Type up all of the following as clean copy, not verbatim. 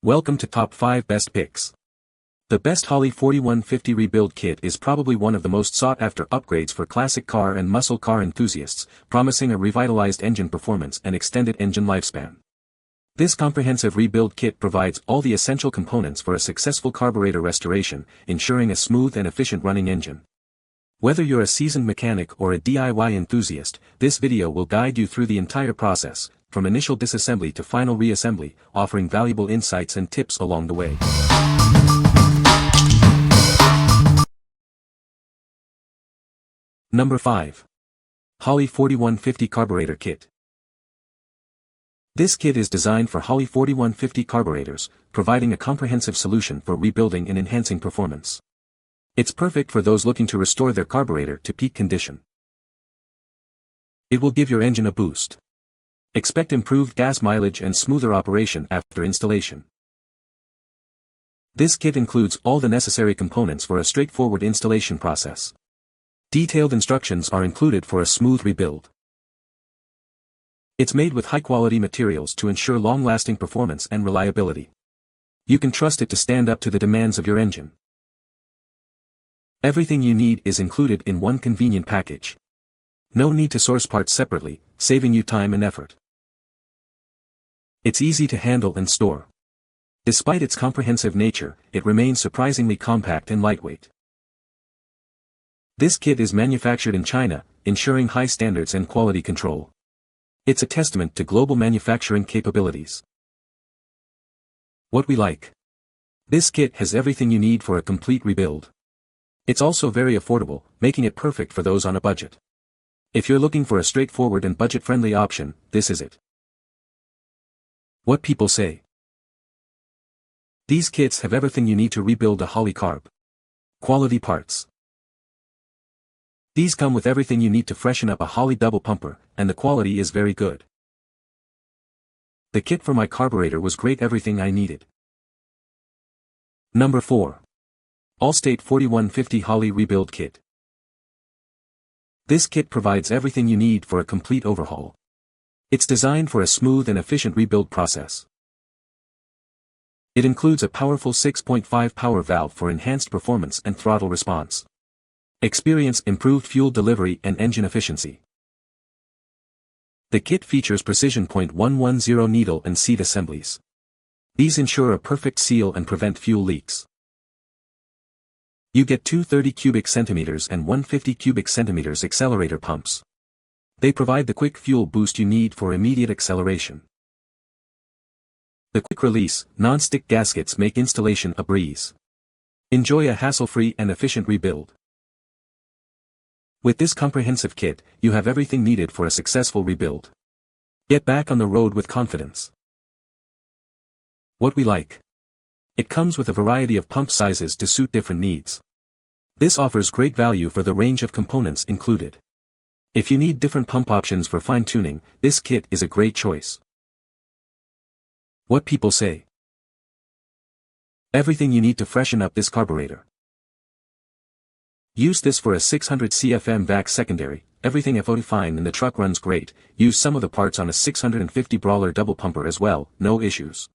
Welcome to Top 5 Best Picks. The best Holley 4150 rebuild kit is probably one of the most sought-after upgrades for classic car and muscle car enthusiasts, promising a revitalized engine performance and extended engine lifespan. This comprehensive rebuild kit provides all the essential components for a successful carburetor restoration, ensuring a smooth and efficient running engine. Whether you're a seasoned mechanic or a DIY enthusiast, this video will guide you through the entire process, from initial disassembly to final reassembly, offering valuable insights and tips along the way. Number 5. Holley 4150 Carburetor Kit. This kit is designed for Holley 4150 carburetors, providing a comprehensive solution for rebuilding and enhancing performance. It's perfect for those looking to restore their carburetor to peak condition. It will give your engine a boost. Expect improved gas mileage and smoother operation after installation. This kit includes all the necessary components for a straightforward installation process. Detailed instructions are included for a smooth rebuild. It's made with high-quality materials to ensure long-lasting performance and reliability. You can trust it to stand up to the demands of your engine. Everything you need is included in one convenient package. No need to source parts separately, saving you time and effort. It's easy to handle and store. Despite its comprehensive nature, it remains surprisingly compact and lightweight. This kit is manufactured in China, ensuring high standards and quality control. It's a testament to global manufacturing capabilities. What we like. This kit has everything you need for a complete rebuild. It's also very affordable, making it perfect for those on a budget. If you're looking for a straightforward and budget-friendly option, this is it. What people say. These kits have everything you need to rebuild a Holley carb. Quality parts. These come with everything you need to freshen up a Holley double pumper, and the quality is very good. The kit for my carburetor was great, everything I needed. Number 4. Allstate 4150 Holley Rebuild Kit. This kit provides everything you need for a complete overhaul. It's designed for a smooth and efficient rebuild process. It includes a powerful 6.5 power valve for enhanced performance and throttle response. Experience improved fuel delivery and engine efficiency. The kit features precision .110 needle and seat assemblies. These ensure a perfect seal and prevent fuel leaks. You get two 30 cubic centimeters and 150 cubic centimeters accelerator pumps. They provide the quick fuel boost you need for immediate acceleration. The quick-release, non-stick gaskets make installation a breeze. Enjoy a hassle-free and efficient rebuild. With this comprehensive kit, you have everything needed for a successful rebuild. Get back on the road with confidence. What we like. It comes with a variety of pump sizes to suit different needs. This offers great value for the range of components included. If you need different pump options for fine-tuning, this kit is a great choice. What people say. Everything you need to freshen up this carburetor. Use this for a 600 CFM VAC secondary, everything FOD fine and the truck runs great. Use some of the parts on a 650 brawler double pumper as well, no issues.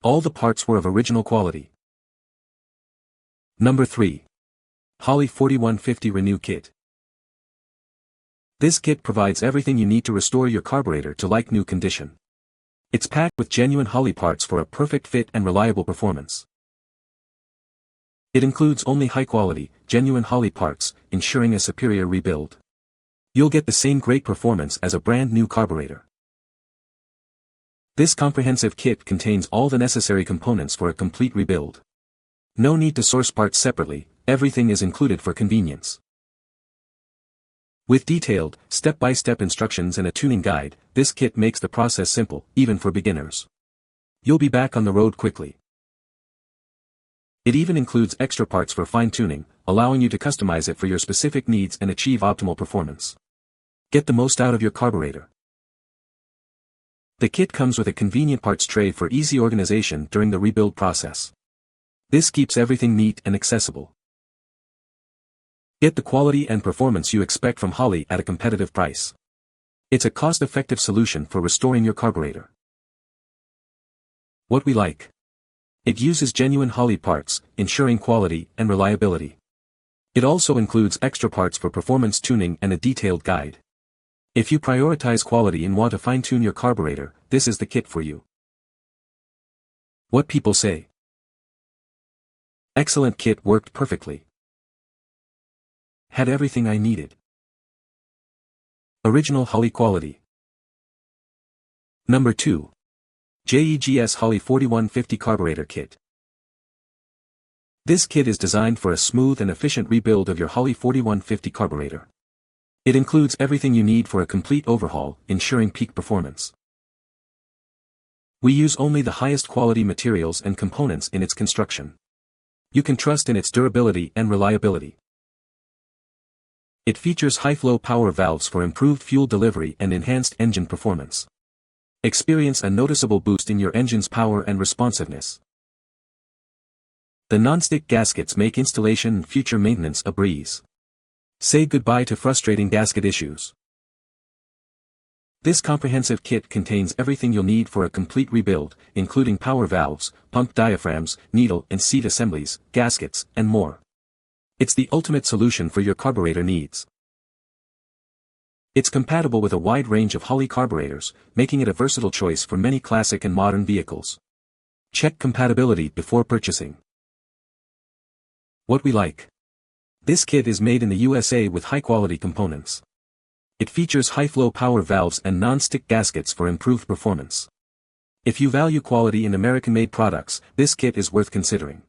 All the parts were of original quality. Number 3. Holley 4150 Renew Kit. This kit provides everything you need to restore your carburetor to like new condition. It's packed with genuine Holley parts for a perfect fit and reliable performance. It includes only high-quality, genuine Holley parts, ensuring a superior rebuild. You'll get the same great performance as a brand new carburetor. This comprehensive kit contains all the necessary components for a complete rebuild. No need to source parts separately, everything is included for convenience. With detailed, step-by-step instructions and a tuning guide, this kit makes the process simple, even for beginners. You'll be back on the road quickly. It even includes extra parts for fine-tuning, allowing you to customize it for your specific needs and achieve optimal performance. Get the most out of your carburetor. The kit comes with a convenient parts tray for easy organization during the rebuild process. This keeps everything neat and accessible. Get the quality and performance you expect from Holley at a competitive price. It's a cost-effective solution for restoring your carburetor. What we like. It uses genuine Holley parts, ensuring quality and reliability. It also includes extra parts for performance tuning and a detailed guide. If you prioritize quality and want to fine-tune your carburetor, this is the kit for you. What people say. Excellent kit, worked perfectly. Had everything I needed. Original Holley quality. Number 2. JEGS Holley 4150 Carburetor Kit. This kit is designed for a smooth and efficient rebuild of your Holley 4150 carburetor. It includes everything you need for a complete overhaul, ensuring peak performance. We use only the highest quality materials and components in its construction. You can trust in its durability and reliability. It features high-flow power valves for improved fuel delivery and enhanced engine performance. Experience a noticeable boost in your engine's power and responsiveness. The non-stick gaskets make installation and future maintenance a breeze. Say goodbye to frustrating gasket issues. This comprehensive kit contains everything you'll need for a complete rebuild, including power valves, pump diaphragms, needle and seat assemblies, gaskets, and more. It's the ultimate solution for your carburetor needs. It's compatible with a wide range of Holley carburetors, making it a versatile choice for many classic and modern vehicles. Check compatibility before purchasing. What we like. This kit is made in the USA with high-quality components. It features high-flow power valves and non-stick gaskets for improved performance. If you value quality in American-made products, this kit is worth considering.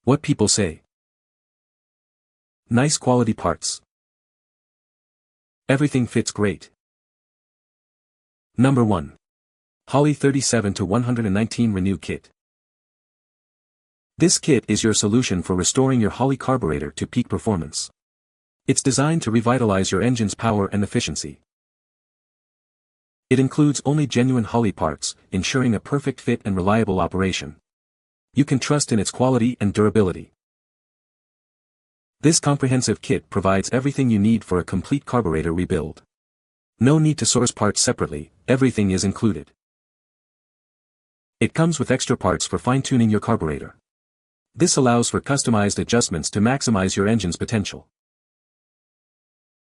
What people say. Nice quality parts. Everything fits great. Number 1. Holley 37 to 119 Renew Kit. This kit is your solution for restoring your Holley carburetor to peak performance. It's designed to revitalize your engine's power and efficiency. It includes only genuine Holley parts, ensuring a perfect fit and reliable operation. You can trust in its quality and durability. This comprehensive kit provides everything you need for a complete carburetor rebuild. No need to source parts separately, everything is included. It comes with extra parts for fine-tuning your carburetor. This allows for customized adjustments to maximize your engine's potential.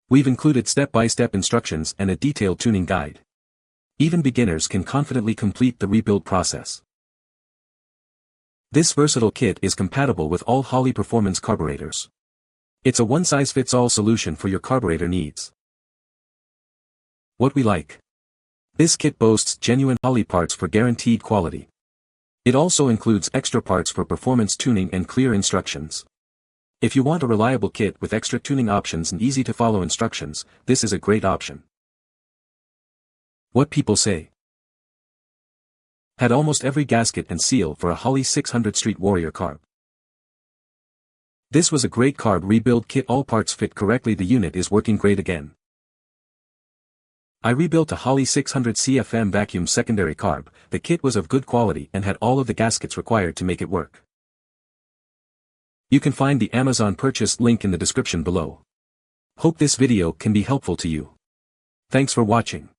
We've included step-by-step instructions and a detailed tuning guide. Even beginners can confidently complete the rebuild process. This versatile kit is compatible with all Holley performance carburetors. It's a one-size-fits-all solution for your carburetor needs. What we like. This kit boasts genuine Holley parts for guaranteed quality. It also includes extra parts for performance tuning and clear instructions. If you want a reliable kit with extra tuning options and easy-to-follow instructions, this is a great option. What people say. Had almost every gasket and seal for a Holley 600 Street Warrior carb. This was a great carb rebuild kit. All parts fit correctly. The unit is working great again. I rebuilt a Holley 600 CFM vacuum secondary carb. The kit was of good quality and had all of the gaskets required to make it work. You can find the Amazon purchase link in the description below. Hope this video can be helpful to you. Thanks for watching.